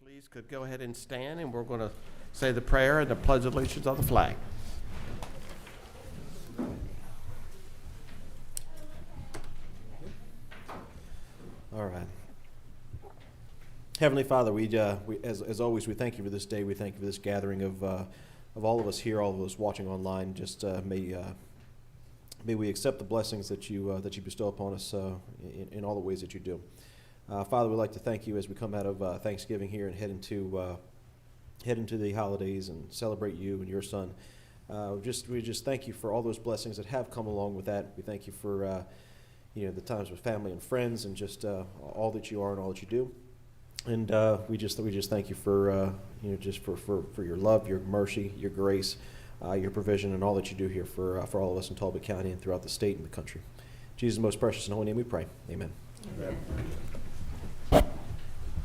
Please could go ahead and stand, and we're going to say the prayer and the pledge of allegiance of the flag. All right. Heavenly Father, as always, we thank you for this day. We thank you for this gathering of all of us here, all of us watching online. Just may we accept the blessings that you bestow upon us in all the ways that you do. Father, we'd like to thank you as we come out of Thanksgiving here and head into the holidays and celebrate you and your Son. We just thank you for all those blessings that have come along with that. We thank you for the times with family and friends, and just all that you are and all that you do. And we just thank you for for your love, your mercy, your grace, your provision, and all that you do here for all of us in Talbot County and throughout the state and the country. In Jesus' most precious and holy name we pray. Amen. Amen.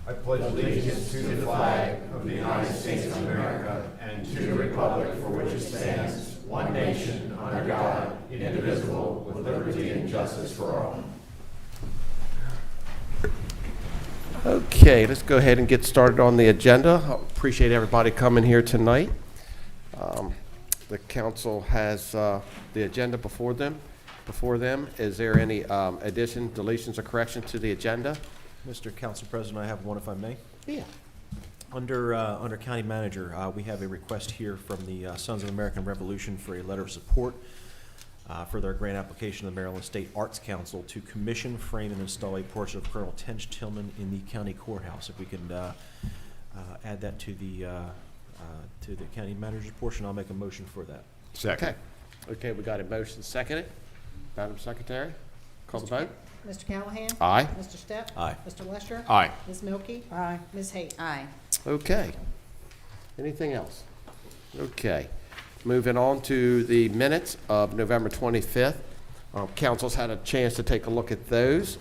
I pledge allegiance to the flag of the United States of America and to the republic for which it stands, one nation, under God, indivisible, with liberty and justice for all. Okay, let's go ahead and get started on the agenda. I appreciate everybody coming here tonight. The council has the agenda before them. Is there any additions, deletions, or corrections to the agenda? Mr. Council President, I have one, if I may. Yeah. Under County Manager, we have a request here from the Sons of American Revolution for a letter of support for their grant application to the Maryland State Arts Council to commission, frame, and install a portrait of Colonel Tench Tillman in the county courthouse. If we can add that to the County Manager's portion, I'll make a motion for that. Second. Okay, we got a motion seconded. Madam Secretary, call the vote. Mr. Callahan? Aye. Mr. Stepp? Aye. Mr. Lesher? Aye. Ms. Milky? Aye. Ms. Hayes? Aye. Okay. Anything else? Okay. Moving on to the minutes of November 25th. Council's had a chance to take a look at those.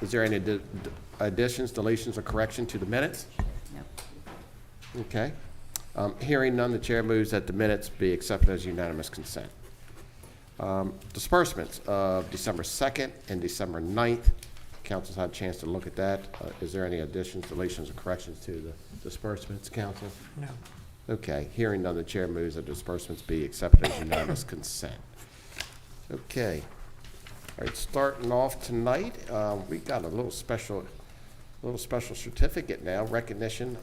Is there any additions, deletions, or correction to the minutes? No. Okay. Hearing none, the chair moves that the minutes be accepted as unanimous consent. Disbursements of December 2nd and December 9th. Council's had a chance to look at that. Is there any additions, deletions, or corrections to the disbursements, Council? No. Okay. Hearing none, the chair moves that disbursements be accepted as unanimous consent. Okay. All right. Starting off tonight, we got a little special certificate now, recognition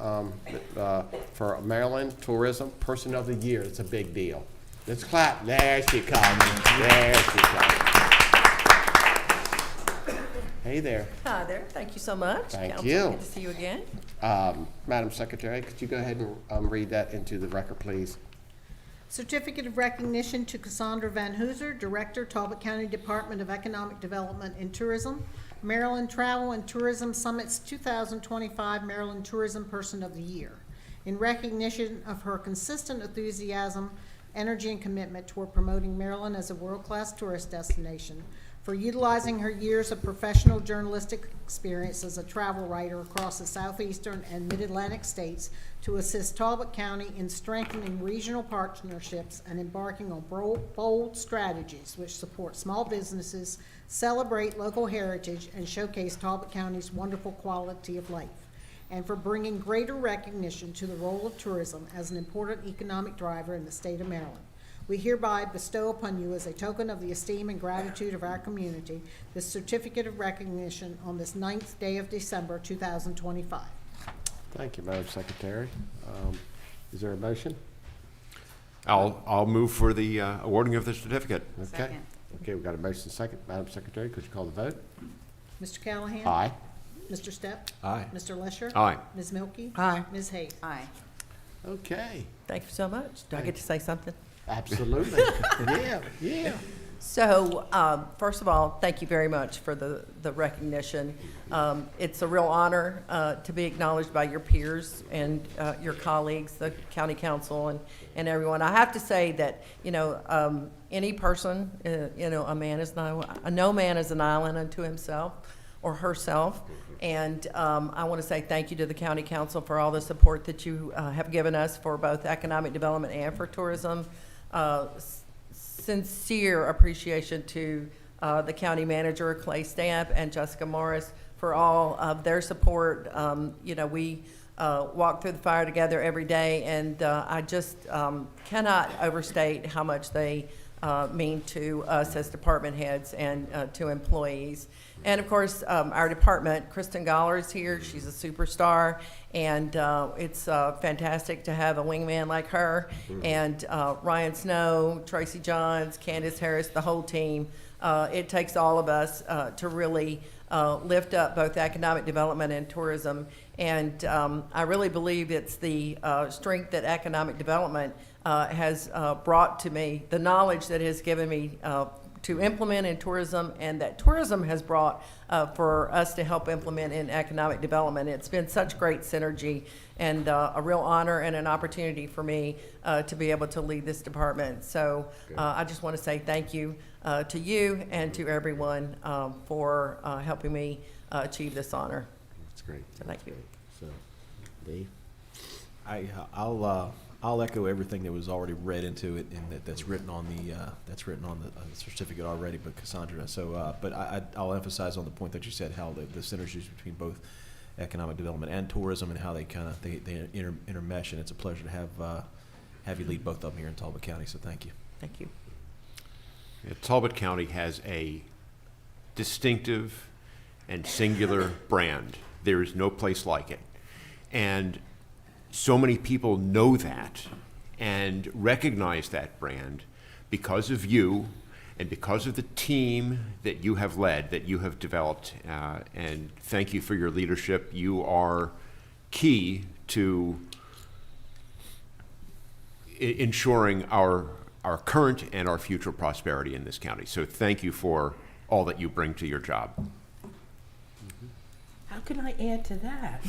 for Maryland Tourism Person of the Year. It's a big deal. Let's clap. There she comes. There she comes. Hey there. Hi there. Thank you so much. Thank Council, you. Good to see you again. Madam Secretary, could you go ahead and read that into the record, please? Certificate of recognition to Cassandra Vanhooser, Director, Talbot County Department of Economic Development and Tourism, Maryland Travel and Tourism Summit's 2025 Maryland Tourism Person of the Year, in recognition of her consistent enthusiasm, energy, and commitment toward promoting Maryland as a world-class tourist destination, for utilizing her years of professional journalistic experience as a travel writer across the southeastern and mid-Atlantic states to assist Talbot County in strengthening regional partnerships and embarking on bold strategies which support small businesses, celebrate local heritage, and showcase Talbot County's wonderful quality of life, and for bringing greater recognition to the role of tourism as an important economic driver in the state of Maryland. We hereby bestow upon you, as a token of the esteem and gratitude of our community, this certificate of recognition on this 9th day of December, 2025. Thank you, Madam Secretary. Is there a motion? I'll move for the awarding of the certificate. Okay. Second. Okay, we've got a motion second. Madam Secretary, could you call the vote? Mr. Callahan? Aye. Mr. Stepp? Aye. Mr. Lesher? Aye. Ms. Milky? Aye. Ms. Hayes? Aye. Okay. Thank you so much. Do I get to say something? Absolutely. Yeah. So, first of all, thank you very much for the recognition. It's a real honor to be acknowledged by your peers and your colleagues, the county council, and everyone. I have to say that, any person, no man is an island unto himself or herself. And I want to say thank you to the county council for all the support that you have given us for both economic development and for tourism. Sincere appreciation to the county manager, Clay Stamp, and Jessica Morris for all of their support. We walk through the fire together every day, and I just cannot overstate how much they mean to us as department heads and to employees. And of course, our department, Kristen Goller is here. She's a superstar, and it's fantastic to have a wingman like her. And Ryan Snow, Tracy Johns, Candace Harris, the whole team. It takes all of us to really lift up both economic development and tourism. And I really believe it's the strength that economic development has brought to me, the knowledge that has given me to implement in tourism, and that tourism has brought for us to help implement in economic development. It's been such great synergy, and a real honor and an opportunity for me to be able to lead this department. So I just want to say thank you to you and to everyone for helping me achieve this honor. That's great. So thank you. So, Dave? I'll echo everything that was already read into it, and that's written on the certificate already, but Cassandra. So, but I'll emphasize on the point that you said, how the synergies between both economic development and tourism, and how they intermesh. And it's a pleasure to have you lead both of them here in Talbot County. So thank you. Thank you. Yeah, Talbot County has a distinctive and singular brand. There is no place like it. And so many people know that and recognize that brand because of you and because of the team that you have led, that you have developed. And thank you for your leadership. You are key to ensuring our current and our future prosperity in this county. So thank you for all that you bring to your job. How can I add to that?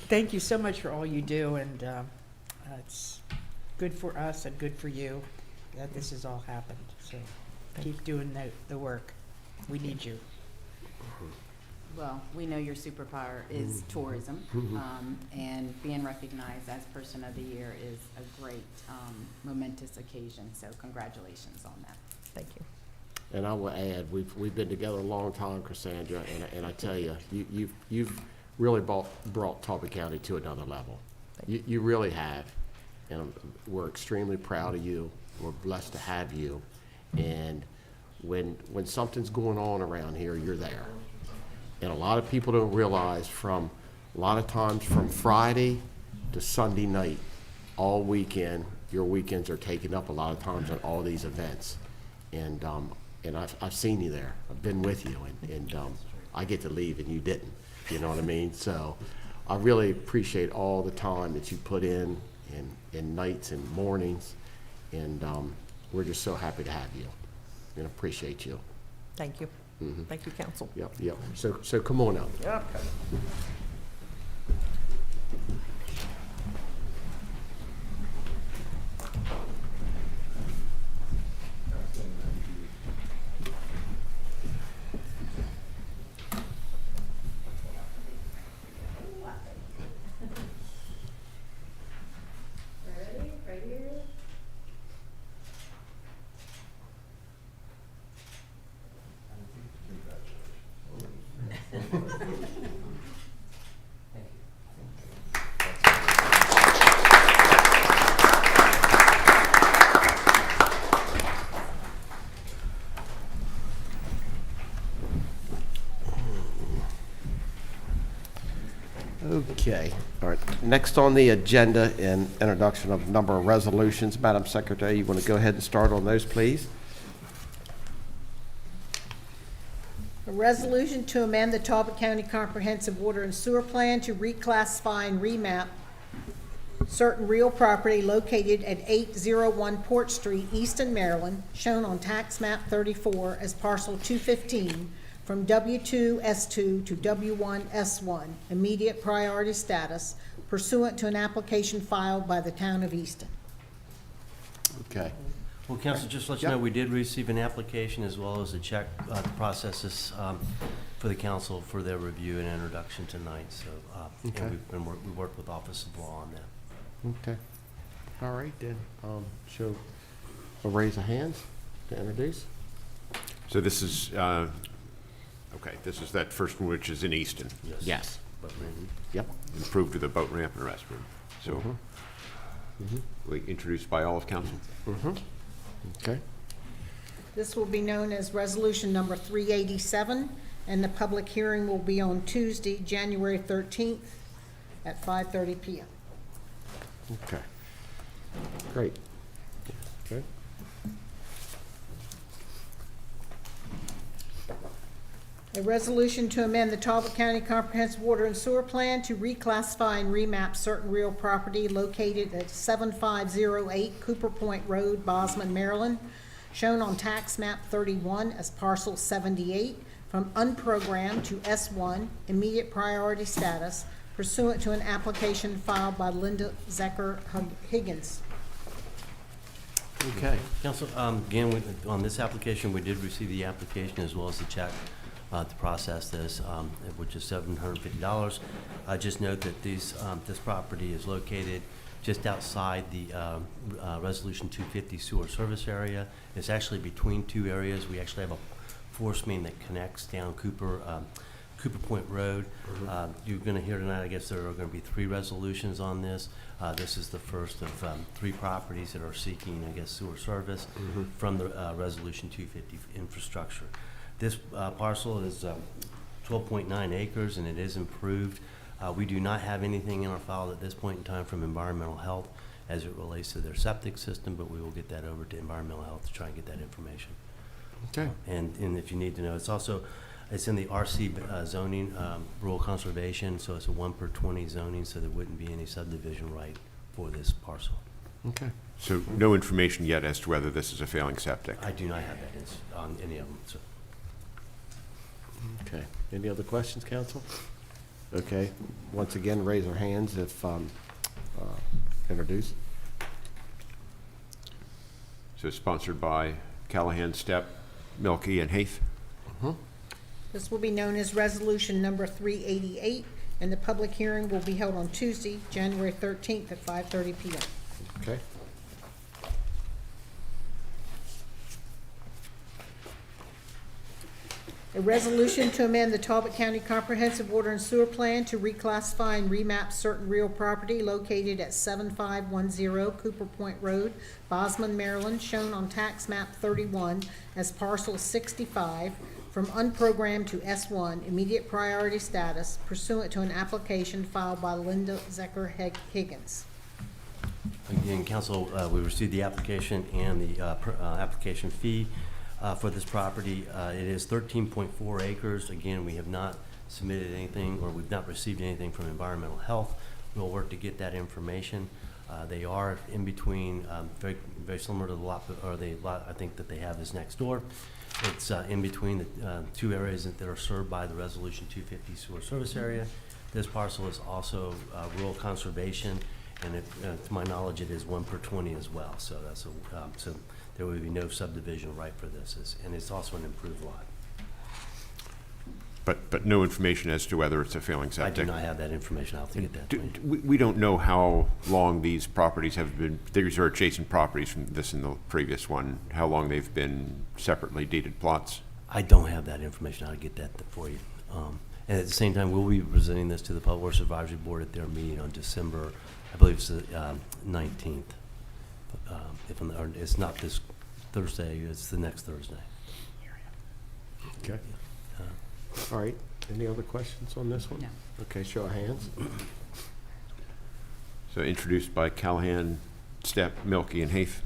Thank you so much for all you do, and it's good for us and good for you that this has all happened. So keep doing the work. We need you. Well, we know your superpower is tourism, and being recognized as Person of the Year is a great, momentous occasion. So congratulations on that. Thank you. And I will add, we've been together a long time, Cassandra, and I tell you, you've really brought Talbot County to another level. You really have, and we're extremely proud of you. We're blessed to have you, and when something's going on around here, you're there. And a lot of people don't realize, a lot of times from Friday to Sunday night, all weekend, your weekends are taken up a lot of times on all these events. And I've seen you there. I've been with you, and I get to leave and you didn't. You know what I mean? So I really appreciate all the time that you put in nights and mornings, and we're just so happy to have you and appreciate you. Thank you. Thank you, council. Yep. So come on up. Yep. Okay, all right. Next on the agenda, in introduction of a number of resolutions. Madam Secretary, you want to go ahead and start on those, please? A resolution to amend the Talbot County Comprehensive Water and Sewer Plan to reclassify and remap certain real property located at 801 Port Street, Easton, Maryland, shown on tax map 34 as parcel 215, from W2S2 to W1S1, immediate priority status, pursuant to an application filed by the town of Easton. Okay. Well, Council, just to let you know, we did receive an application as well as a check to process this for the council for their review and introduction tonight. So, Okay. and we worked with Office of Law on that. Okay. All right, then. Show a raise of hands to introduce. So this is, okay, this is that first one, which is in Easton. Yes. Boat ramp. Yep. improved with a boat ramp and a restroom. So, we introduced by all of council. Okay. This will be known as Resolution Number 387, and the public hearing will be on Tuesday, January 13th at 5:30 PM. Okay. Great. Okay. A resolution to amend the Talbot County Comprehensive Water and Sewer Plan to reclassify and remap certain real property located at 7508 Cooper Point Road, BOZMAN, Maryland, shown on tax map 31 as parcel 78, from unprogrammed to S1, immediate priority status, pursuant to an application filed by Linda ZECHER-HIGGINS. Okay. Council, again, on this application, we did receive the application as well as the check to process this, which is $750. Just note that this property is located just outside the Resolution 250 sewer service area. It's actually between two areas. We actually have a force main that connects down Cooper Point Road. You're going to hear tonight, I guess there are going to be 3 resolutions on this. This is the first of 3 properties that are seeking, I guess, sewer service from the Resolution 250 infrastructure. This parcel is 12.9 acres, and it is improved. We do not have anything in our file at this point in time from environmental health as it relates to their septic system, but we will get that over to environmental health to try and get that information. Okay. And if you need to know, it's in the RC zoning, rural conservation, so it's a 1/20 zoning, so there wouldn't be any subdivision right for this parcel. Okay. So no information yet as to whether this is a failing septic. I do not have that on any of them, so. Okay. Any other questions, council? Okay. Once again, raise your hands if introduced. So sponsored by Callahan, Stepp, Milky, and Haith. This will be known as Resolution Number 388, and the public hearing will be held on Tuesday, January 13th at 5:30 PM. Okay. A resolution to amend the Talbot County Comprehensive Water and Sewer Plan to reclassify and remap certain real property located at 7510 Cooper Point Road, BOZMAN, Maryland, shown on tax map 31 as parcel 65, from unprogrammed to S1, immediate priority status, pursuant to an application filed by Linda ZECHER-HIGGINS. Again, council, we received the application and the application fee for this property. It is 13.4 acres. Again, we have not submitted anything, or we've not received anything from environmental health. We'll work to get that information. They are in between, very, very similar to the lot, or the lot I think that they have is next door. It's in between the 2 areas that are served by the Resolution 250 sewer service area. This parcel is also rural conservation, and to my knowledge, it is 1/20 as well. So that's so there would be no subdivision right for this, and it's also an improved lot. But no information as to whether it's a failing I septic. do not have that information. I'll have to get that. to you. We don't know how long these properties have been, these are adjacent properties from this and the previous one, how long they've been separately deeded plots. I don't have that information. I'll get that for you. And at the same time, we'll be presenting this to the Public Works Advisory Board at their meeting on December, I believe it's the 19th. Or it's not this Thursday, it's the next Thursday. Okay. All right. Any other questions on this one? No. Okay, show of hands. So introduced by Callahan, Stepp, Milky, and Haith.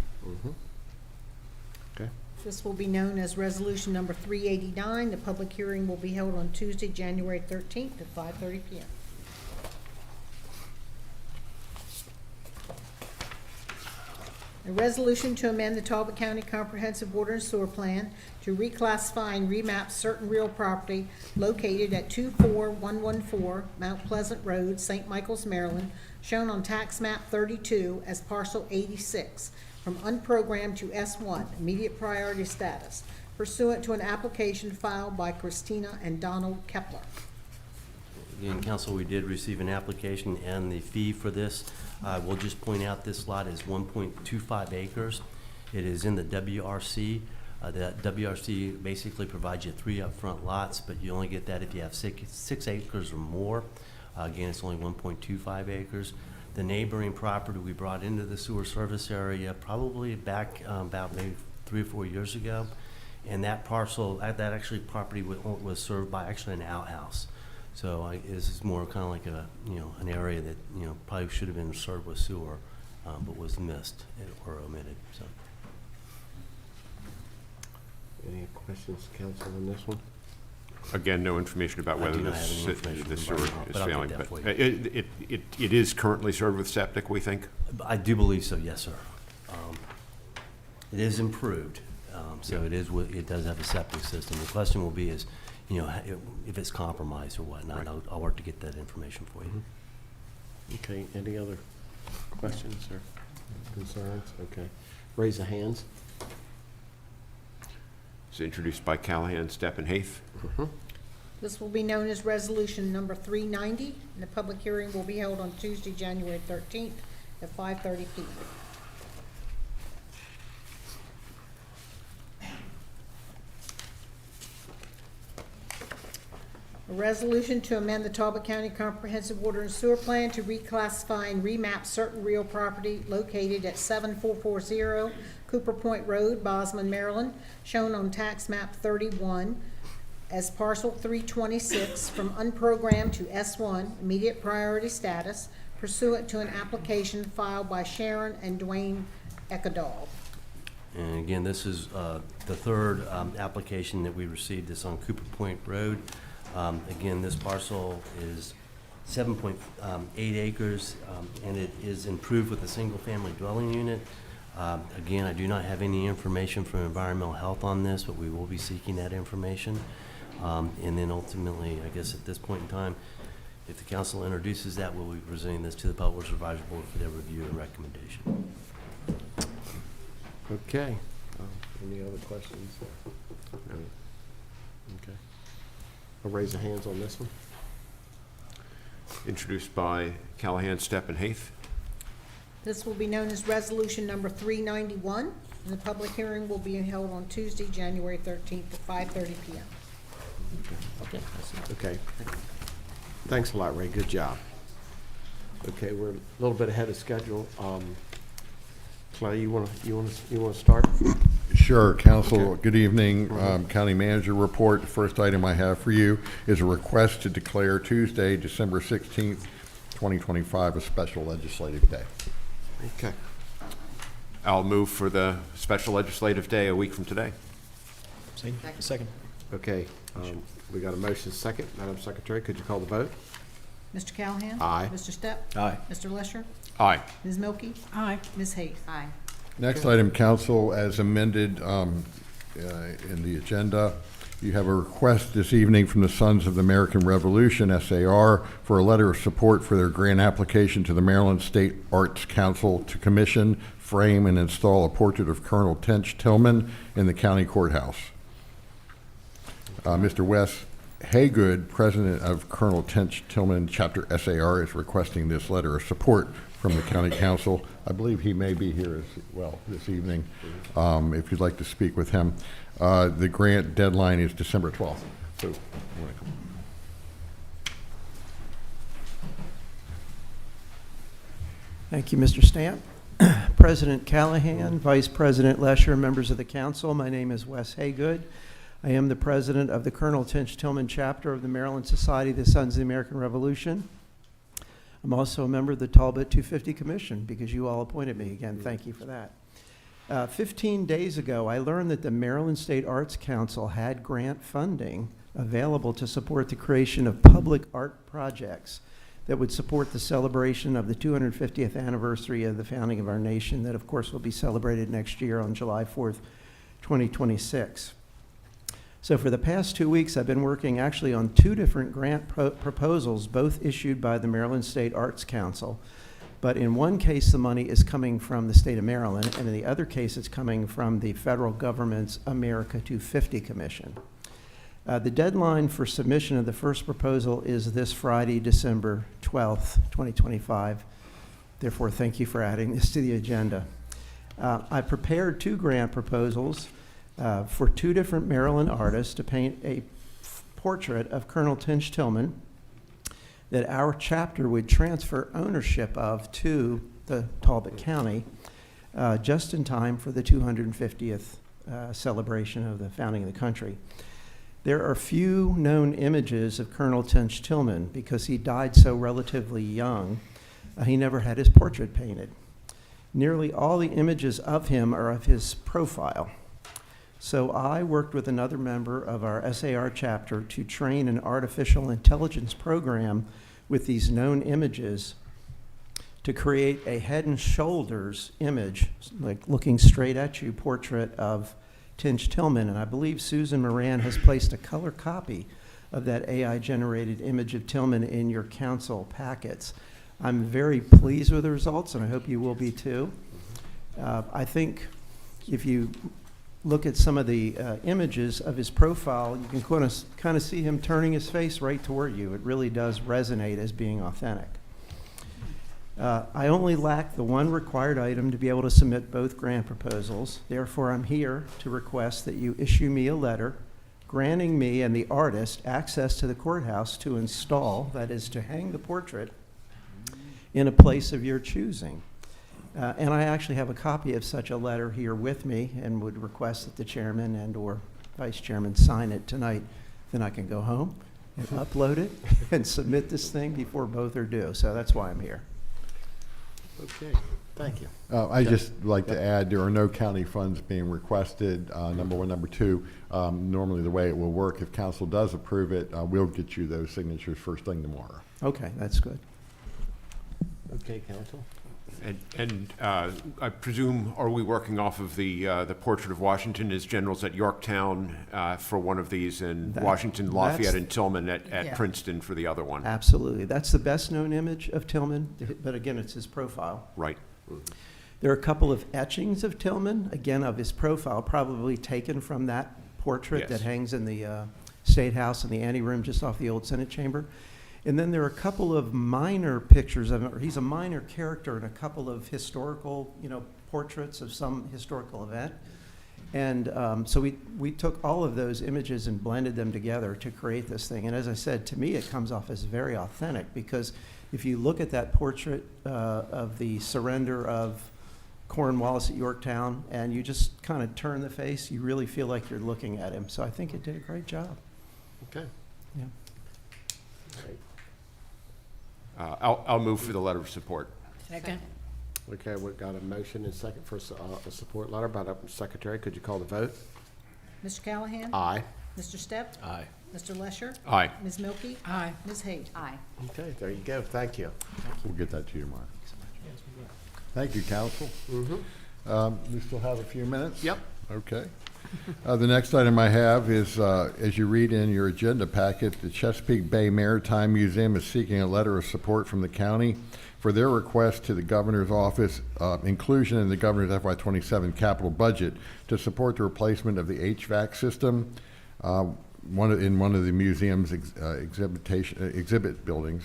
Okay. This will be known as Resolution Number 389. The public hearing will be held on Tuesday, January 13th at 5:30 PM. A resolution to amend the Talbot County Comprehensive Water and Sewer Plan to reclassify and remap certain real property located at 24114 Mount Pleasant Road, St. Michaels, Maryland, shown on tax map 32 as parcel 86, from unprogrammed to S1, immediate priority status, pursuant to an application filed by Christina and Donald Kepler. Again, council, we did receive an application and the fee for this. We'll just point out this lot is 1.25 acres. It is in the WRC. The WRC basically provides you 3 upfront lots, but you only get that if you have 6 acres or more. Again, it's only 1.25 acres. The neighboring property we brought into the sewer service area probably back about maybe 3 or 4 years ago. And that parcel, that actually property was served by actually an outhouse. So this is more kind of like a, an area that, probably should have been served with sewer, but was missed or omitted, so. Any questions, council, on this one? Again, no information about I whether do not have any information the from sewer Vanhooser, is but I'll get failing. that But for you. it is currently served with septic, we think? I do believe so, yes, sir. It is improved, so it does have a septic system. The question will be is, if it's compromised or whatnot. Right. I'll work to get that information for you. Okay, any other questions or concerns? Okay. Raise the hands. It's introduced by Callahan, Stepp, and Haith. This will be known as Resolution Number 390, and the public hearing will be held on Tuesday, January 13th at 5:30 p.m. A resolution to amend the Talbot County Comprehensive Water and Sewer Plan to reclassify and remap certain real property located at 7440 Cooper Point Road, BOZMAN, Maryland, shown on tax map 31 as parcel 326 from unprogrammed to S1, immediate priority status, pursuant to an application filed by Sharon and Dwayne Ekadal. And again, this is the third application that we received. This on Cooper Point Road. Again, this parcel is 7.8 acres, and it is improved with a single-family dwelling unit. Again, I do not have any information from environmental health on this, but we will be seeking that information. And then ultimately, I guess at this point in time, if the council introduces that, we'll be presenting this to the Public Works Advisory Board for their review and recommendation. Okay. Any other questions? No. Okay. I'll raise the hands on this one. Introduced by Callahan, Stepp, and Haith. This will be known as Resolution Number 391, and the public hearing will be held on Tuesday, January 13th at 5:30 p.m. Okay. Okay. Thanks a lot, Ray. Good job. Okay, we're a little bit ahead of schedule. Clay, you wanna start? Sure, Council. Okay. Good evening. County Manager Report. The first item I have for you is a request to declare Tuesday, December 16th, 2025, a special legislative day. Okay. I'll move for the special legislative day a week from today. Second. Okay, we got a motion second. Madam Secretary, could you call the vote? Mr. Callahan? Aye. Mr. Stepp? Aye. Mr. Lesher? Aye. Ms. Milky? Aye. Ms. Hayes? Aye. Next item, Council, as amended in the agenda, you have a request this evening from the Sons of the American Revolution, SAR, for a letter of support for their grant application to the Maryland State Arts Council to commission, frame, and install a portrait of Colonel Tench Tillman in the county courthouse. Mr. Wes Haygood, president of Colonel Tench Tillman Chapter SAR, is requesting this letter of support from the county council. I believe he may be here as well this evening, if you'd like to speak with him. The grant deadline is December 12th. So, Thank you, Mr. Stamp. President Callahan, Vice President Lesher, members of the council, my name is Wes Haygood. I am the president of the Colonel Tench Tillman chapter of the Maryland Society of the Sons of the American Revolution. I'm also a member of the Talbot 250 Commission because you all appointed me. Again, thank you for that. 15 days ago, I learned that the Maryland State Arts Council had grant funding available to support the creation of public art projects that would support the celebration of the 250th anniversary of the founding of our nation that, of course, will be celebrated next year on July 4th, 2026. So for the past 2 weeks, I've been working actually on two different grant proposals, both issued by the Maryland State Arts Council. But in one case, the money is coming from the state of Maryland, and in the other case, it's coming from the federal government's America 250 Commission. The deadline for submission of the first proposal is this Friday, December 12th, 2025. Therefore, thank you for adding this to the agenda. I prepared two grant proposals for two different Maryland artists to paint a portrait of Colonel Tench Tillman. that our chapter would transfer ownership of to the Talbot County just in time for the 250th celebration of the founding of the country. There are few known images of Colonel Tench Tillman because he died so relatively young. He never had his portrait painted. Nearly all the images of him are of his profile. So I worked with another member of our SAR chapter to train an artificial intelligence program with these known images to create a head and shoulders image, like looking straight at you, portrait of Tench Tillman. And I believe Susan Moran has placed a color copy of that AI-generated image of Tillman in your council packets. I'm very pleased with the results, and I hope you will be too. I think if you look at some of the images of his profile, you can kind of see him turning his face right toward you. It really does resonate as being authentic. I only lack the one required item to be able to submit both grant proposals. Therefore, I'm here to request that you issue me a letter granting me and the artist access to the courthouse to install, that is, to hang the portrait in a place of your choosing. And I actually have a copy of such a letter here with me and would request that the chairman and or vice chairman sign it tonight. Then I can go home and upload it and submit this thing before both are due. So that's why I'm here. Okay, thank you. I just like to add, there are no county funds being requested, number one. Number two, normally the way it will work, if council does approve it, we'll get you those signatures first thing tomorrow. Okay, that's good. Okay, counsel. And I presume, are we working off of the portrait of Washington as generals at Yorktown for one of these, and Washington, Lafayette, and Tillman at Yeah. Princeton for the other one? Absolutely. That's the best known image of Tillman, but again, it's his profile. Right. There are a couple of etchings of Tillman, again, of his profile, probably taken from that portrait Yes. that hangs in the State House in the anteroom just off the old Senate chamber. And then there are a couple of minor pictures of him, or he's a minor character in a couple of historical, portraits of some historical event. And so we took all of those images and blended them together to create this thing. And as I said, to me, it comes off as very authentic, because if you look at that portrait of the surrender of Cornwallis at Yorktown, and you just kind of turn the face, you really feel like you're looking at him. So I think it did a great job. Okay. Yeah. Great. I'll move for the letter of support. Second. Okay, we've got a motion and second for a support letter by the secretary. Could you call the vote? Mr. Callahan? Aye. Mr. Stepp? Aye. Mr. Lesher? Aye. Ms. Milky? Aye. Ms. Hayes? Aye. Okay, there you go. Thank you. We'll get that to you tomorrow. Thank you, council. We still have a few minutes? Yep. Okay. The next item I have is, as you read in your agenda packet, the Chesapeake Bay Maritime Museum is seeking a letter of support from the county for their request to the governor's office, inclusion in the governor's FY27 capital budget to support the replacement of the HVAC system in one of the museum's exhibit buildings.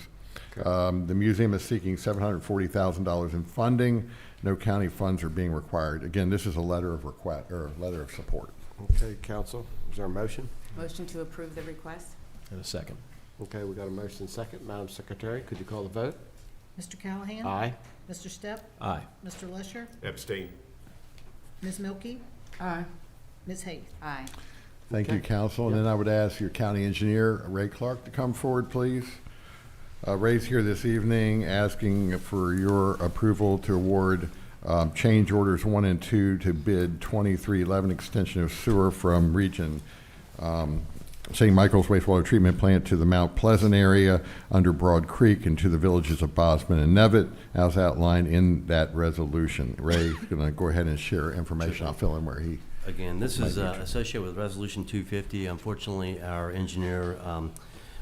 The museum is seeking $740,000 in funding. No county funds are being required. Again, this is a letter of request, or a letter of support. Okay, council, is there a motion? Motion to approve the request? And a second. Okay, we got a motion and second. Madam Secretary, could you call the vote? Mr. Callahan? Aye. Mr. Stepp? Aye. Mr. Lesher? Abstain. Ms. Milky? Aye. Ms. Hayes? Aye. Thank you, Okay. council. And then I would ask your county engineer, Ray Clark, to come forward, please. Ray's here this evening asking for your approval to award change orders 1 and 2 to bid 2311 extension of sewer from Region St. Michael's wastewater treatment plant to the Mount Pleasant area under Broad Creek and to the villages of BOZMAN and Nevitt, as outlined in that resolution. Ray's going to go ahead and share information. I'll fill in where he. Again, this is associated with Resolution 250. Unfortunately, our engineer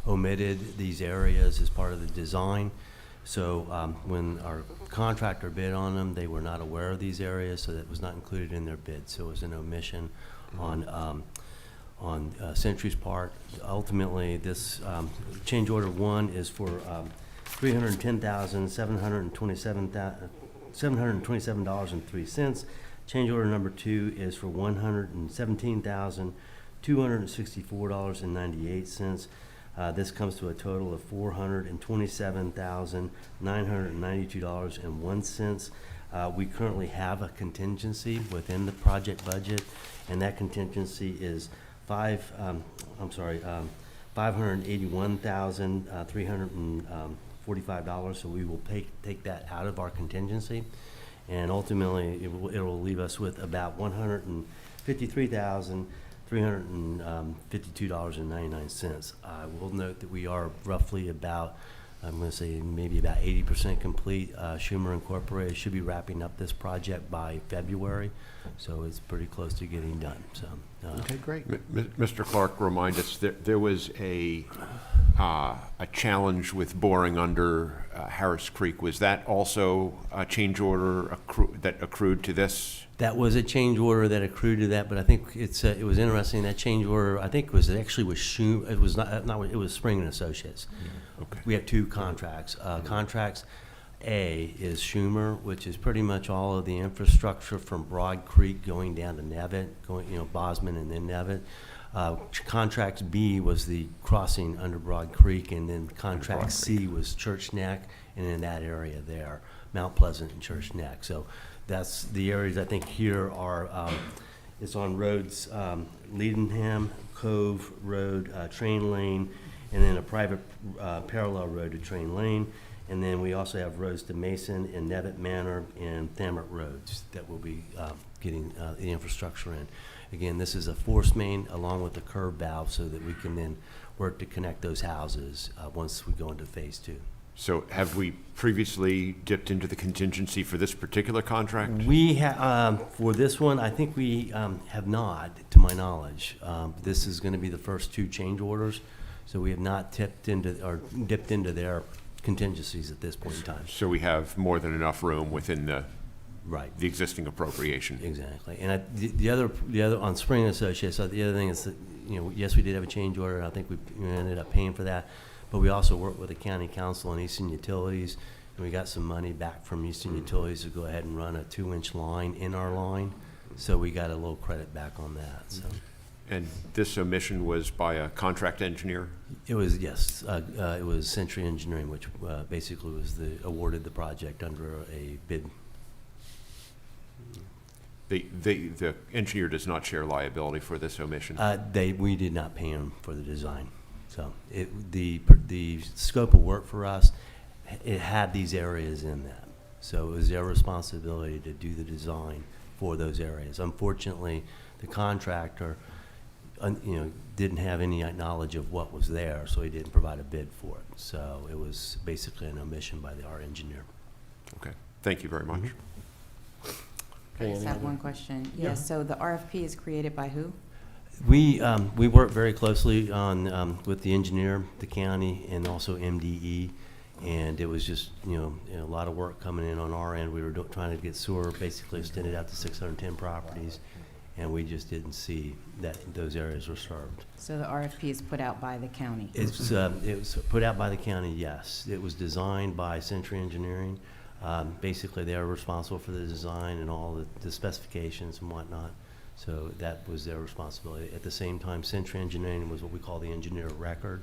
omitted these areas as part of the design. So when our contractor bid on them, they were not aware of these areas, so that was not included in their bid. So it was an omission on Century's part. Ultimately, this change order 1 is for $310,727.03. Change order number 2 is for $117,264.98. This comes to a total of $427,992.01. We currently have a contingency within the project budget, and that contingency is $581,345. So we will take that out of our contingency, and ultimately it will leave us with about $153,352.99. I will note that we are roughly about, I'm going to say maybe about 80% complete. Schumer Incorporated should be wrapping up this project by February, so it's pretty close to getting done. So, Okay, great. Mr. Clark, remind us, there was a challenge with boring under Harris Creek. Was that also a change order that accrued to this? that was a change order that accrued to that, but I think it was interesting, that change order, I think it was actually with Schumer, it was not, it was Spring and Associates. Okay. We have two contracts. Contracts A is Schumer, which is pretty much all of the infrastructure from Broad Creek going down to Nevitt, BOZMAN and then Nevitt. Contract B was the crossing under Broad Creek, and then contract C was Church Neck, and in that area there, Mount Pleasant and Church Neck. So that's the areas I think here are, it's on roads, Leadenham, Cove Road, Train Lane, and then a private parallel road to Train Lane. And then we also have roads to Mason and Nevitt Manor and Thamert roads that will be getting the infrastructure in. Again, this is a force main along with the curb valve so that we can then work to connect those houses once we go into phase 2. So have we previously dipped into the contingency for this particular contract? We have, for this one, I think we have not, to my knowledge. This is going to be the first two change orders, so we have not dipped into their contingencies at this point in time. So we have more than enough room within the existing appropriation. Exactly. And the other on Spring and Associates, so the other thing is that, yes, we did have a change order, and I think we ended up paying for that, but we also worked with the county council and Eastern Utilities, and we got some money back from Eastern Utilities to go ahead and run a 2-inch line in our line, so we got a little credit back on that. So. And this omission was by a contract engineer? It was, yes. It was Century Engineering, which basically was awarded the project under a bid. The engineer does not share liability for this omission? We did not pay him for the design. So the scope of work for us, it had these areas in that. So it was their responsibility to do the design for those areas. Unfortunately, the contractor didn't have any knowledge of what was there, so he didn't provide a bid for it. So it was basically an omission by our engineer. Okay, thank you very much. I just have one question. Yeah. Yes, so the RFP is created by who? We work very closely on with the engineer, the county, and also MDE, and it was just a lot of work coming in on our end. We were trying to get sewer basically extended out to 610 properties, and we just didn't see that those areas were served. So the RFP is put out by the county? It was put out by the county, yes. It was designed by Century Engineering. Basically, they are responsible for the design and all the specifications and whatnot. So that was their responsibility. At the same time, Century Engineering was what we call the engineer of record.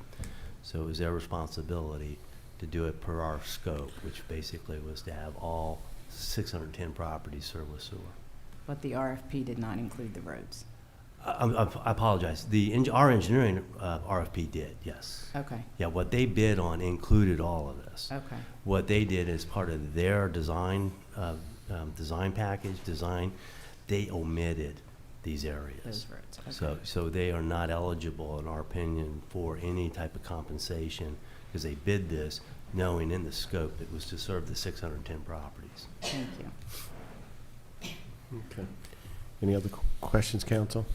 So it was their responsibility to do it per our scope, which basically was to have all 610 properties served with sewer. But the RFP did not include the roads? I apologize. Our engineering RFP did, yes. Okay. Yeah, what they bid on included all of this. Okay. What they did as part of their design package, they omitted these areas. Those roads, okay. So they are not eligible, in our opinion, for any type of compensation because they bid this knowing in the scope it was to serve the 610 properties. Thank you. Okay. Any other questions, council?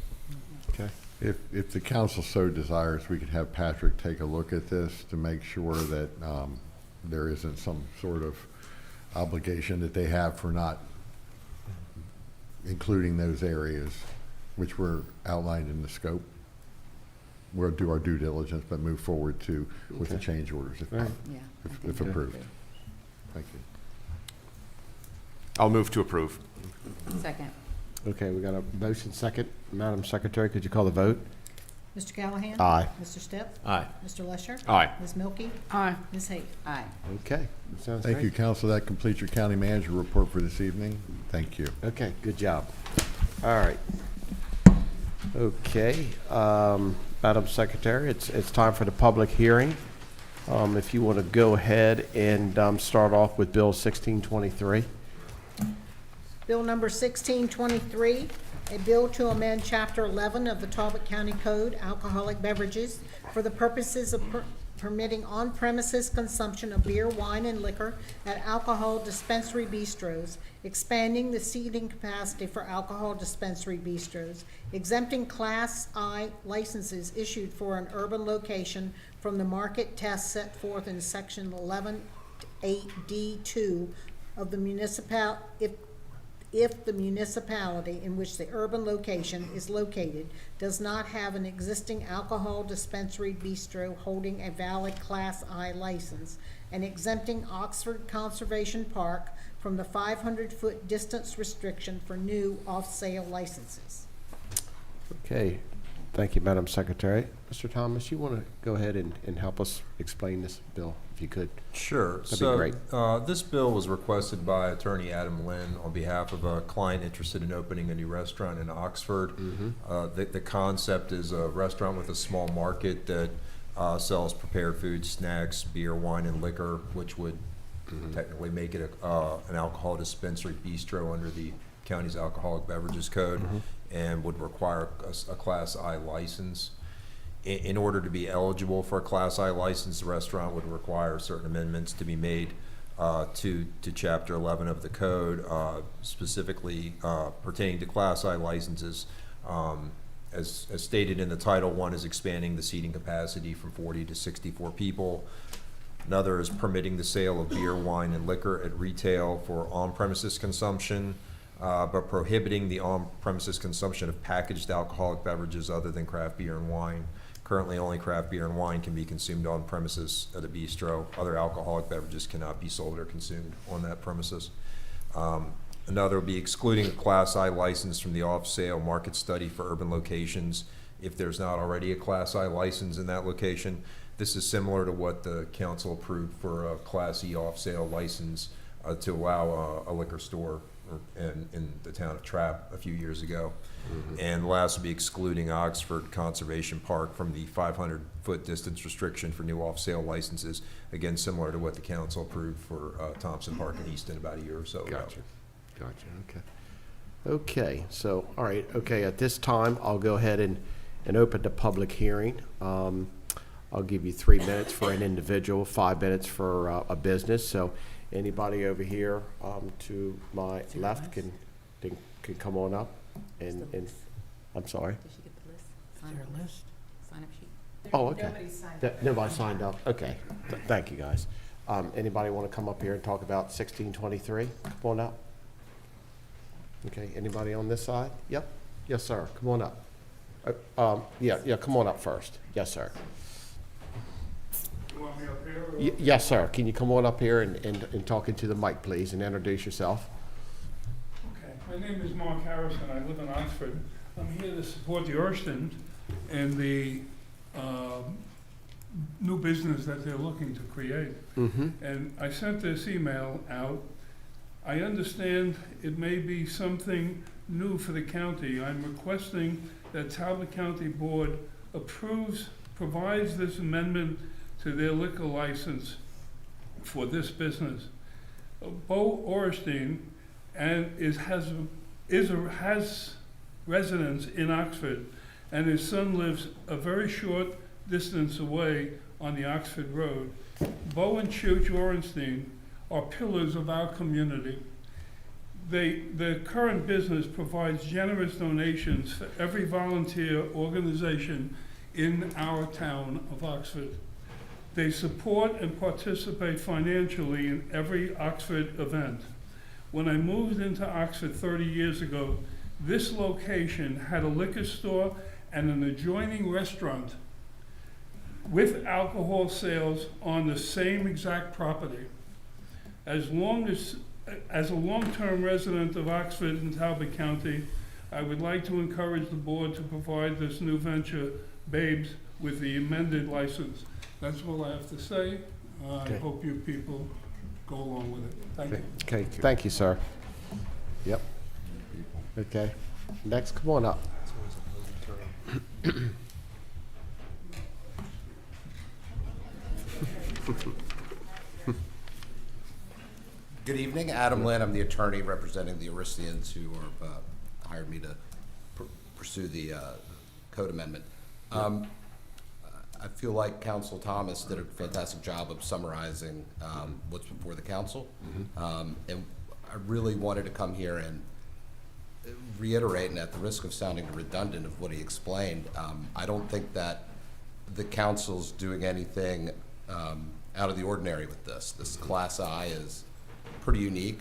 Okay. If the council so desires, we could have Patrick take a look at this to make sure that there isn't some sort of obligation that they have for not including those areas which were outlined in the scope. We'll do our due diligence, but move forward with the change orders if, All right. Yeah. if approved. Thank you. I'll move to approve. Second. Okay, we got a motion second. Madam Secretary, could you call the vote? Mr. Callahan? Aye. Mr. Stipp? Aye. Mr. Lesher? Aye. Ms. Milky? Aye. Ms. Hayes? Aye. Okay, sounds Thank you, great. council. That completes your county manager report for this evening. Thank you. Okay, good job. All right. Okay, Madam Secretary, it's time for the public hearing. If you want to go ahead and start off with Bill 1623. Bill number 1623, a bill to amend Chapter 11 of the Talbot County Code, alcoholic beverages, for the purposes of permitting on-premises consumption of beer, wine, and liquor at alcohol dispensary bistros, expanding the seating capacity for alcohol dispensary bistros, exempting Class I licenses issued for an urban location from the market test set forth in Section 11(8)(d)(2) of the municipal, if the municipality in which the urban location is located does not have an existing alcohol dispensary bistro holding a valid Class I license, and exempting Oxford Conservation Park from the 500-foot distance restriction for new off-sale licenses. Okay, thank you, Madam Secretary. Mr. Thomas, you want to go ahead and help us explain this bill, if you could? Sure. That'd be great. This bill was requested by Attorney Adam Lynn on behalf of a client interested in opening a new restaurant in Oxford. The concept is a restaurant with a small market that sells prepared foods, snacks, beer, wine, and liquor, which would technically make it an alcohol dispensary bistro under the county's alcoholic beverages code, and would require a Class I license. In order to be eligible for a Class I license, the restaurant would require certain amendments to be made to Chapter 11 of the code, specifically pertaining to Class I licenses. As stated in the title, one is expanding the seating capacity from 40 to 64 people. Another is permitting the sale of beer, wine, and liquor at retail for on-premises consumption, but prohibiting the on-premises consumption of packaged alcoholic beverages other than craft beer and wine. Currently, only craft beer and wine can be consumed on premises at a bistro. Other alcoholic beverages cannot be sold or consumed on that premises. Another would be excluding a Class I license from the off-sale market study for urban locations if there's not already a Class I license in that location. This is similar to what the council approved for a Class E off-sale license to allow a liquor store in the town of Trapp a few years ago. And last would be excluding Oxford Conservation Park from the 500-foot distance restriction for new off-sale licenses, again, similar to what the council approved for Thompson Park in Easton about a year or so ago. Gotcha, okay. Okay, so, all right, okay, at this time, I'll go ahead and open the public hearing. I'll give you 3 minutes for an individual, 5 minutes for a business. So anybody over here to my left can come on up and I'm sorry. Did she get the list? Is Sign there up a list? Sign up sheet. Oh, okay. Nobody signed up. Okay, thank you, guys. Anybody want to come up here and talk about 1623? Come on up. Okay, anybody on this side? Yep, yes, sir, come on up. Yeah, come on up first. Yes, sir. You want me up here? Or? Yes, sir. Can you come on up here and talk into the mic, please, and introduce yourself? Okay. My name is Mark Harrison. I live in Oxford. I'm here to support the EASTON and the new business that they're looking to create. And I sent this email out. I understand it may be something new for the county. I'm requesting that Talbot County Board provides this amendment to their liquor license for this business. Bo Orstein has residence in Oxford, and his son lives a very short distance away on the Oxford Road. Bo and Chooch Orstein are pillars of our community. The current business provides generous donations for every volunteer organization in our town of Oxford. They support and participate financially in every Oxford event. When I moved into Oxford 30 years ago, this location had a liquor store and an adjoining restaurant with alcohol sales on the same exact property. As a long-term resident of Oxford and Talbot County, I would like to encourage the board to provide this new venture, Babes, with the amended license. That's all I have to say. I Okay. hope you people go along with it. Thank you. Okay, thank you, sir. Yep. Okay, next, come on up. Good evening, Adam Lynn. I'm the attorney representing the Aristians who have hired me to pursue the code amendment. I feel like Council Thomas did a fantastic job of summarizing what's before the council. And I really wanted to come here and reiterate, and at the risk of sounding redundant of what he explained, I don't think that the council's doing anything out of the ordinary with this. This Class I is pretty unique.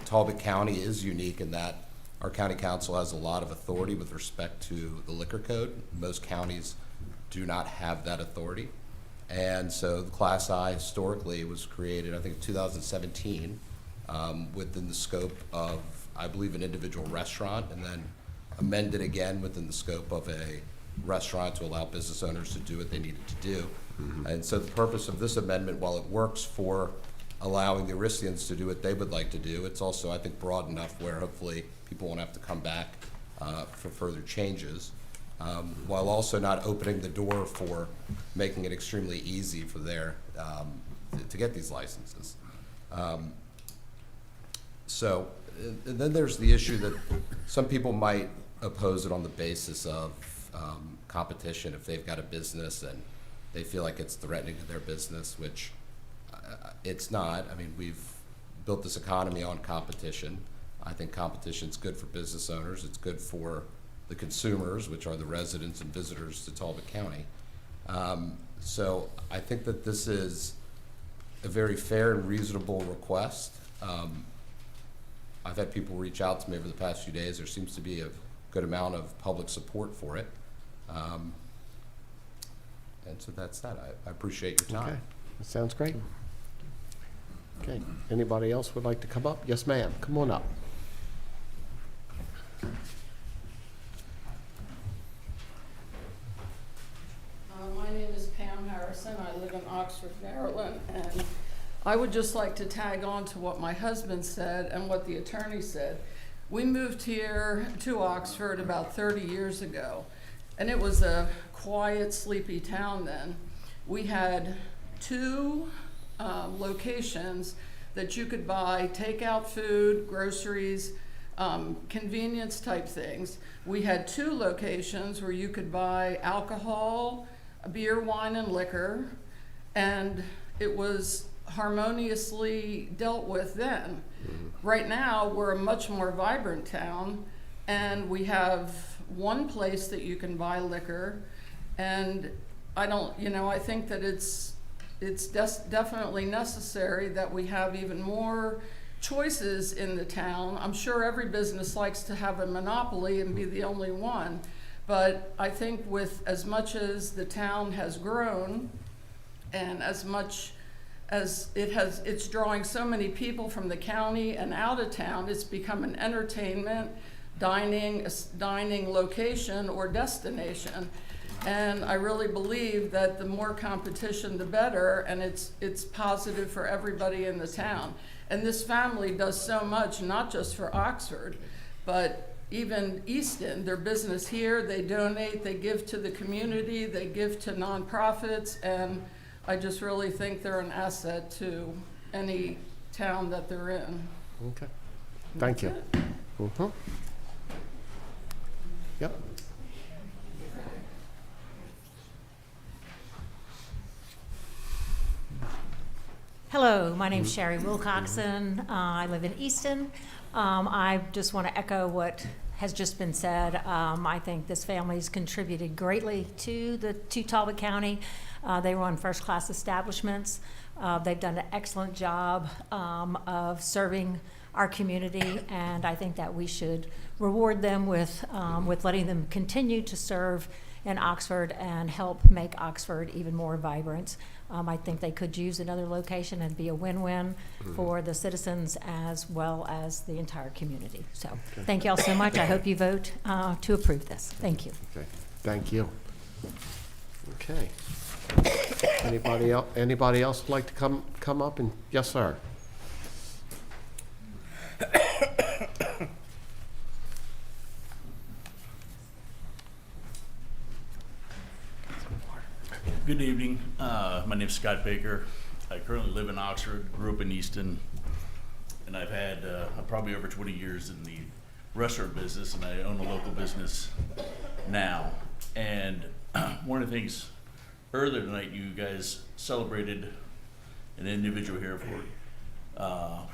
Talbot County is unique in that our county council has a lot of authority with respect to the liquor code. Most counties do not have that authority. And so the Class I historically was created, I think, in 2017, within the scope of, I believe, an individual restaurant, and then amended again within the scope of a restaurant to allow business owners to do what they needed to do. And so the purpose of this amendment, while it works for allowing the Aristians to do what they would like to do, it's also, I think, broad enough where hopefully people won't have to come back for further changes, while also not opening the door for making it extremely easy for their to get these licenses. So, and then there's the issue that some people might oppose it on the basis of competition if they've got a business and they feel like it's threatening to their business, which it's not. I mean, we've built this economy on competition. I think competition's good for business owners. It's good for the consumers, which are the residents and visitors to Talbot County. So I think that this is a very fair and reasonable request. I've had people reach out to me over the past few days. There seems to be a good amount of public support for it. And so that's that. I appreciate your time. Okay, that sounds great. Okay, anybody else would like to come up? Yes, ma'am, come on up. My name is Pam Harrison. I live in Oxford, Maryland, and I would just like to tag on to what my husband said and what the attorney said. We moved here to Oxford about 30 years ago, and it was a quiet, sleepy town then. We had two locations that you could buy takeout food, groceries, convenience type things. We had two locations where you could buy alcohol, beer, wine, and liquor, and it was harmoniously dealt with then. Right now, we're a much more vibrant town, and we have one place that you can buy liquor, and I think that it's definitely necessary that we have even more choices in the town. I'm sure every business likes to have a monopoly and be the only one, but I think with as much as the town has grown and as much as it's drawing so many people from the county and out of town, it's become an entertainment, dining location or destination. And I really believe that the more competition, the better, and it's positive for everybody in the town. And this family does so much, not just for Oxford, but even Easton, their business here, they donate, they give to the community, they give to nonprofits, and I just really think they're an asset to any town that they're in. Okay, thank you. Yep. Hello, my name's Sherry Wilcoxon. I live in Easton. I just want to echo what has just been said. I think this family's contributed greatly to Talbot County. They run first-class establishments. They've done an excellent job of serving our community, and I think that we should reward them with letting them continue to serve in Oxford and help make Oxford even more vibrant. I think they could use another location and be a win-win for the citizens as well as the entire community. So thank you all so much. I hope you vote to approve this. Thank you. Okay, thank you. Okay. Anybody else like to come up and, yes, sir? Good evening. My name is Scott Baker. I currently live in Oxford, grew up in Easton, and I've had probably over 20 years in the restaurant business, and I own a local business now. And one of the things, earlier tonight, you guys celebrated an individual here for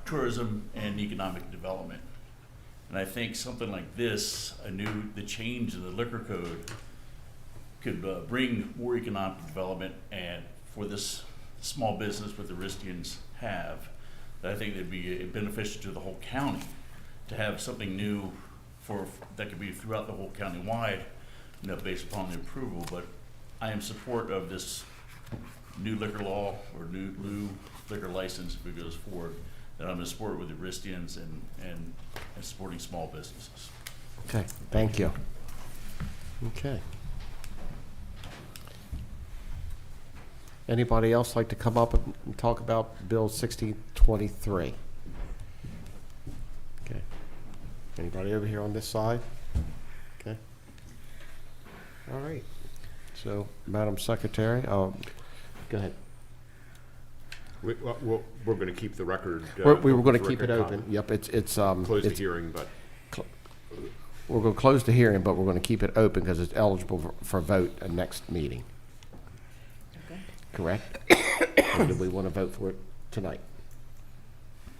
tourism and economic development. And I think something like this, the change in the liquor code could bring more economic development and for this small business what the Aristians have, that I think that'd be beneficial to the whole county to have something new that could be throughout the whole county-wide, based upon the approval. But I am in support of this new liquor law or new liquor license if it goes forward, that I'm in support with the Aristians and supporting small businesses. Okay, thank you. Okay. Anybody else like to come up and talk about Bill 1623? Okay. Anybody over here on this side? Okay. All right. So, Madam Secretary, go ahead. We're going to keep the record. We were going to keep it open. Yep, it's close the hearing, but we're going to close the hearing, but we're going to keep it open because it's eligible for vote at next meeting. Okay. Correct? Or do we want to vote for it tonight?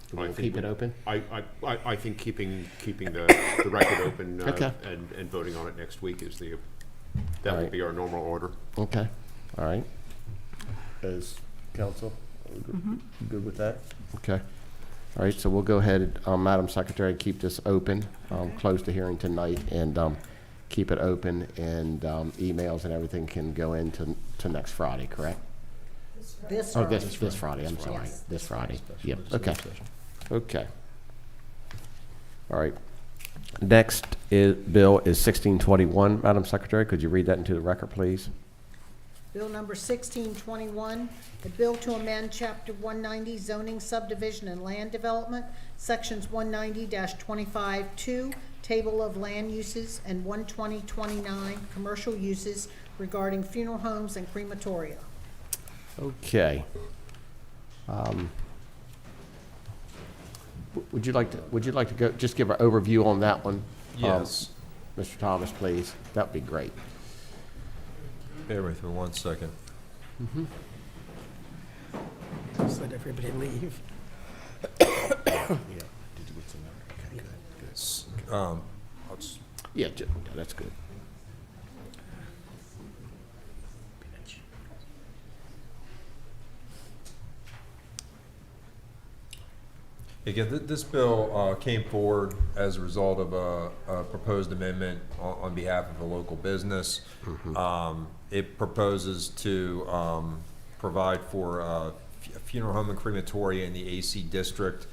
Do we want to keep it open? I think keeping the record open Okay. and voting on it next week is that would be our normal order. Okay. All right. As council, good with that? Okay. All right, so we'll go ahead, Madam Secretary, keep this open, close the hearing tonight, and keep it open, and emails and everything can go into next Friday, correct? This Oh, Friday. this Friday, I'm sorry, Yes. this Friday. Yep, okay. Okay. All right. Next bill is 1621. Madam Secretary, could you read that into the record, please? Bill number 1621, the bill to amend Chapter 190 zoning subdivision and land development, Sections 190-25-2, Table of Land Uses, and 120-29, Commercial Uses regarding funeral homes and crematoria. Okay. Would you like to go, just give an overview on that one? Yes. Mr. Thomas, please. That'd be great. Bear with me 1 second. Just let everybody leave. I'll just Yeah, that's good. Again, this bill came forward as a result of a proposed amendment on behalf of a local business. It proposes to provide for a funeral home and crematoria in the AC district,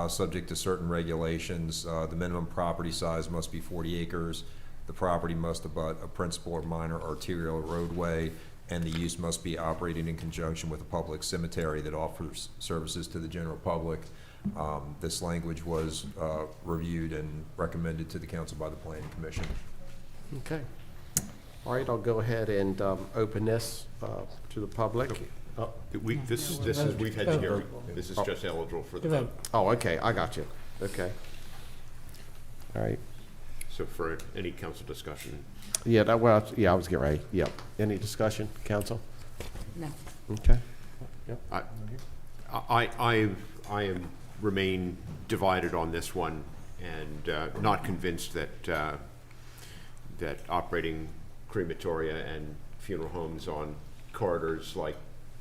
subject to certain regulations. The minimum property size must be 40 acres. The property must abut a principal or minor arterial roadway, and the use must be operating in conjunction with a public cemetery that offers services to the general public. This language was reviewed and recommended to the council by the Planning Commission. Okay. All right, I'll go ahead and open this to the public. We've had the hearing. This is just eligible for the vote. Oh, okay, I got you. Okay. All right. So for any council discussion. Yeah, I was getting ready. Yep. Any discussion, council? No. Okay. Yep. I remain divided on this one, and not convinced that operating crematoria and funeral homes on corridors like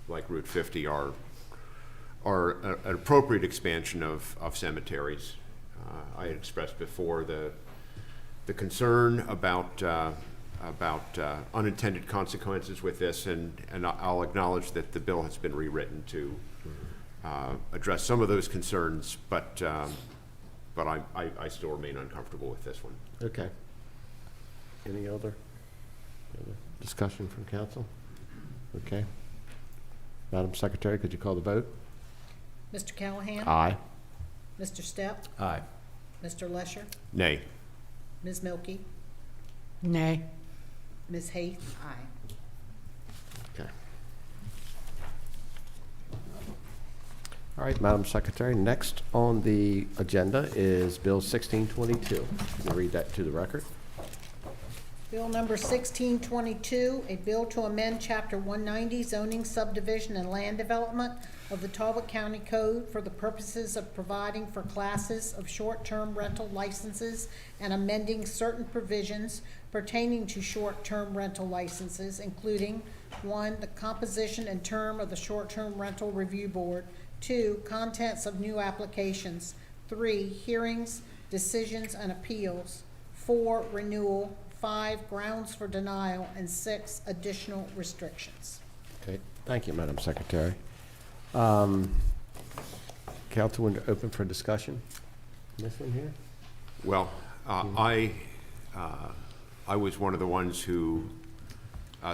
Route 50 are an appropriate expansion of cemeteries. I had expressed before the concern about about unintended consequences with this, and I'll acknowledge that the bill has been rewritten to address some of those concerns, but I still remain uncomfortable with this one. Okay. Any other discussion from council? Okay. Madam Secretary, could you call the vote? Mr. Callahan? Aye. Mr. Stepp? Aye. Mr. Lesher? Nay. Ms. Milky? Nay. Ms. Hayes? Aye. Okay. All right, Madam Secretary, next on the agenda is Bill 1622. Can you read that to the record? Bill number 1622, a bill to amend Chapter 190 zoning, subdivision, and land development of the Talbot County Code for the purposes of providing for classes of short-term rental licenses and amending certain provisions pertaining to short-term rental licenses, including 1, the composition and term of the Short-Term Rental Review Board, 2, contents of new applications, 3, hearings, decisions, and appeals, 4, renewal, 5, grounds for denial, and 6, additional restrictions. Okay, thank you, Madam Secretary. Council, window open for discussion? This one here? Well, I was one of the ones who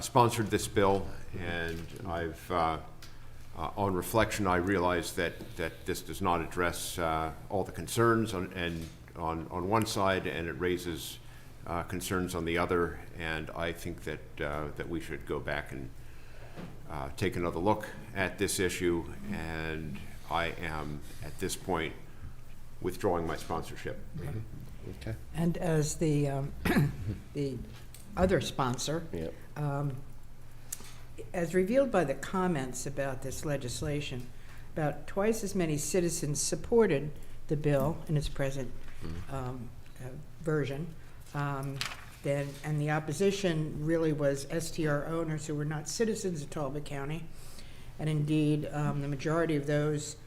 sponsored this bill, and I've, on reflection, I realized that this does not address all the concerns on one side, and it raises concerns on the other, and I think that we should go back and take another look at this issue, and I am, at this point, withdrawing my sponsorship. Okay. And as the, the other sponsor, Yep. as revealed by the comments about this legislation, about twice as many citizens supported the bill in its present version. And the opposition really was STR owners who were not citizens of Talbot County. And indeed, the majority of those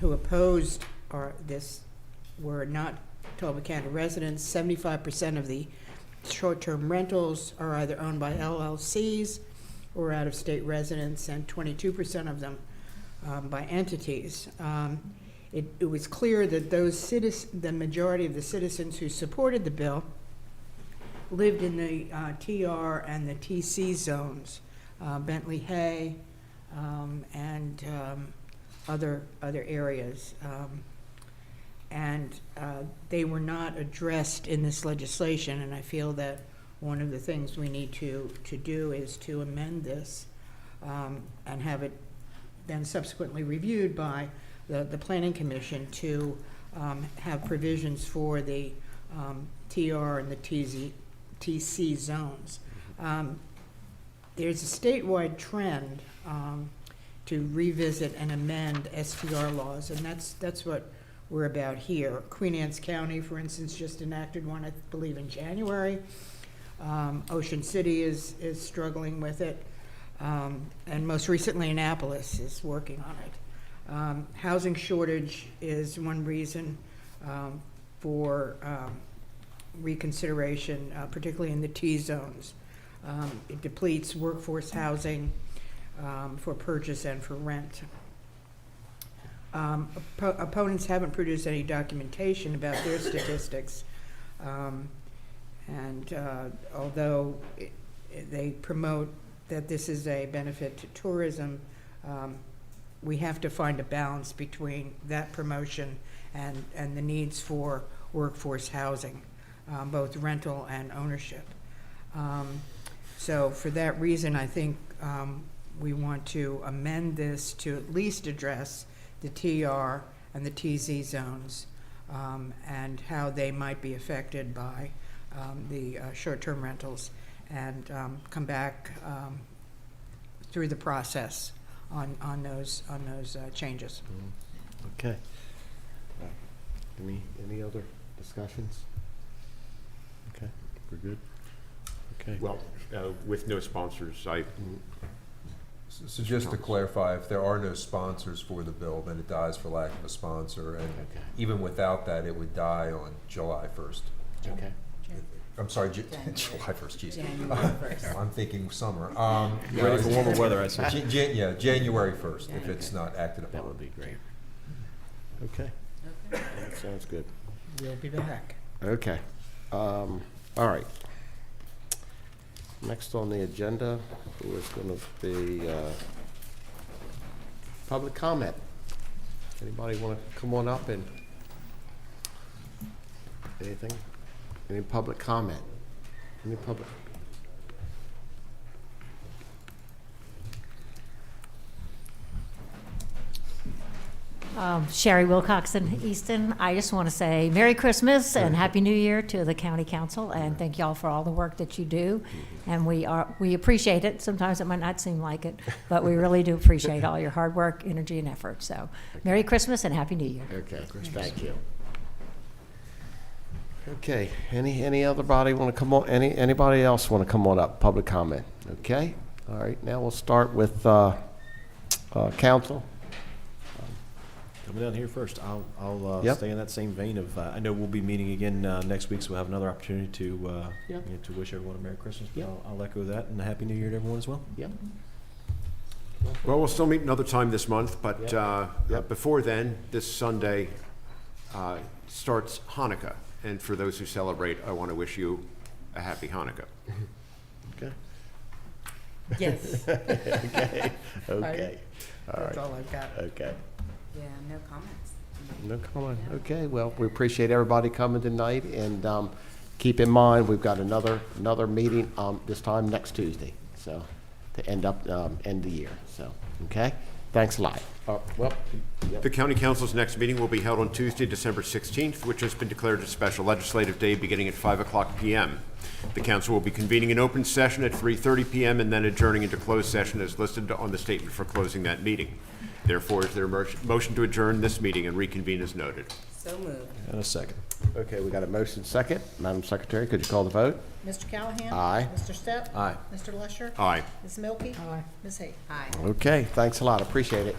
who opposed this were not Talbot County residents. 75% of the short-term rentals are either owned by LLCs or out-of-state residents, and 22% of them by entities. It was clear that the majority of the citizens who supported the bill lived in the TR and the TC zones, Bentley Hay, and other areas. And they were not addressed in this legislation, and I feel that one of the things we need to do is to amend this and have it then subsequently reviewed by the Planning Commission to have provisions for the TR and the TC zones. There's a statewide trend to revisit and amend STR laws, and that's what we're about here. Queen Anne's County, for instance, just enacted one, I believe, in January. Ocean City is struggling with it, and most recently Annapolis is working on it. Housing shortage is one reason for reconsideration, particularly in the T zones. It depletes workforce housing for purchase and for rent. Opponents haven't produced any documentation about their statistics, and although they promote that this is a benefit to tourism, we have to find a balance between that promotion and the needs for workforce housing, both rental and ownership. So for that reason, I think we want to amend this to at least address the TR and the TZ zones and how they might be affected by the short-term rentals, and come back through the process on those changes. Okay. Any other discussions? Okay, we're good. Okay. Well, with no sponsors, So just to clarify, if there are no sponsors for the bill, then it dies for lack of a sponsor, and Okay. even without that, it would die on July 1st. Okay. I'm sorry, July 1st, geez. January 1st. I'm thinking summer. Ready for warmer weather, I see. Yeah, January 1st, if it's not acted upon. That would be great. Okay. That sounds good. We'll be back. Okay. All right. Next on the agenda is going to be public comment. Anybody want to come on up and anything? Any public comment? Any public? Sherry Wilcoxon, Easton. I just want to say Merry Christmas and Happy New Year to the County Council, and thank y'all for all the work that you do. And we appreciate it. Sometimes it might not seem like it, but we really do appreciate all your hard work, energy, and effort. So Merry Christmas and Happy New Year. Okay, thank you. Okay, any other body want to come on, anybody else want to come on up, public comment? Okay, all right, now we'll start with council. Coming down here first, I'll Yep. stay in that same vein of, I know we'll be meeting again next week, so we'll have another opportunity to, Yep. to wish everyone a Merry Christmas. But Yep. I'll echo that, and a Happy New Year to everyone as well. Yep. Well, we'll still meet another time this month, but Yep. before then, this Sunday starts Hanukkah. And for those who celebrate, I want to wish you a happy Hanukkah. Okay. Yes. Okay, okay, all That's right, all I've got. okay. Yeah, no comments. No comment. Okay, well, we appreciate everybody coming tonight, and keep in mind, we've got another meeting this time next Tuesday, so, to end the year, so, okay? Thanks a lot. Well, The County Council's next meeting will be held on Tuesday, December 16th, which has been declared a special legislative day beginning at 5 o'clock p.m. The council will be convening an open session at 3:30 p.m. and then adjourning into closed session as listed on the statement for closing that meeting. Therefore, is there a motion to adjourn this meeting and reconvene as noted? So moved. And a second. okay, we got a motion second. Madam Secretary, could you call the vote? Mr. Callahan? Aye. Mr. Stepp? Aye. Mr. Lesher? Aye. Ms. Milky? Aye. Ms. Hayes? Aye. Okay, thanks a lot, appreciate it.